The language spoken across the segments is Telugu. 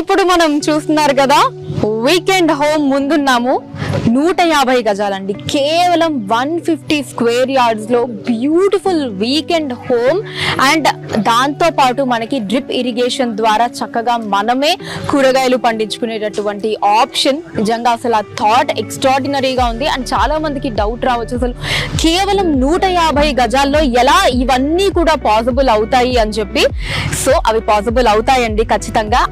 ఇప్పుడు మనం చూస్తున్నారు కదా, వీకెండ్ హోమ్ ముందున్నాము. 150 గజాలండి, కేవలం 150 స్క్వేర్ యార్డ్స్ లో బ్యూటిఫుల్ వీకెండ్ హోమ్. అండ్ దాంతో పాటు మనకి డ్రిప్ ఇరిగేషన్ ద్వారా చక్కగా మనమే కూరగాయలు పండించుకునేటటువంటి ఆప్షన్. నిజంగా అసలు ఆ థాట్ ఎక్స్ట్రాడినరీగా ఉంది. అండ్ చాలా మందికి డౌట్ రావచ్చు, అసలు కేవలం 150 గజాల్లో ఎలా ఇవన్నీ కూడా పాసిబుల్ అవుతాయి అని చెప్పి. సో అవి పాసిబుల్ అవుతాయండి ఖచ్చితంగా.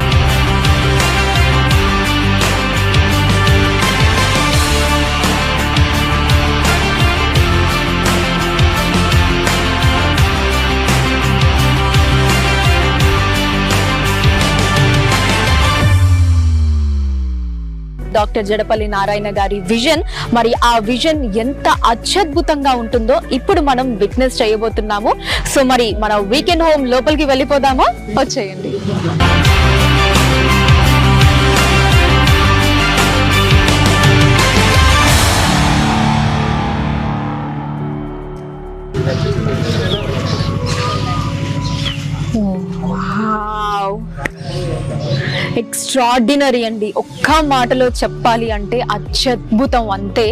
డాక్టర్ జడపల్లి నారాయణ గారి విజన్, మరి ఆ విజన్ ఎంత అత్యద్భుతంగా ఉంటుందో ఇప్పుడు మనం విట్నెస్ చేయబోతున్నాము. సో మరి మన వీకెండ్ హోమ్ లోపలికి వెళ్ళిపోదామా? వచ్చేయండి. ఎక్స్ట్రాడినరీ అండి, ఒక్క మాటలో చెప్పాలి అంటే అత్యద్భుతం అంతే.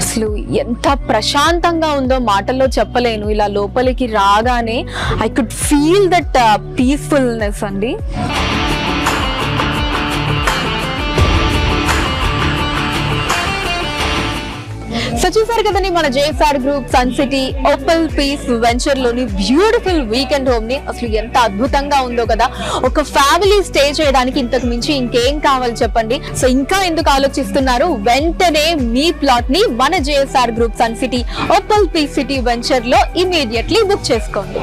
అసలు ఎంత ప్రశాంతంగా ఉందో మాటల్లో చెప్పలేను. ఇలా లోపలికి రాగానే I could feel that peacefulness అండి. సో చూసారు కదండి, మన JSR group Sun City Opal Peace venture లోని బ్యూటిఫుల్ వీకెండ్ హోమ్ ని. అసలు ఎంత అద్భుతంగా ఉందో కదా. ఒక ఫ్యామిలీ స్టే చేయడానికి ఇంతకు మించి ఇంకేం కావాలి చెప్పండి. సో ఇంకా ఎందుకు ఆలోచిస్తున్నారు? వెంటనే మీ ప్లాట్ ని మన JSR group Sun City Opal Peace City venture లో ఇమీడియట్లీ బుక్ చేసుకోండి.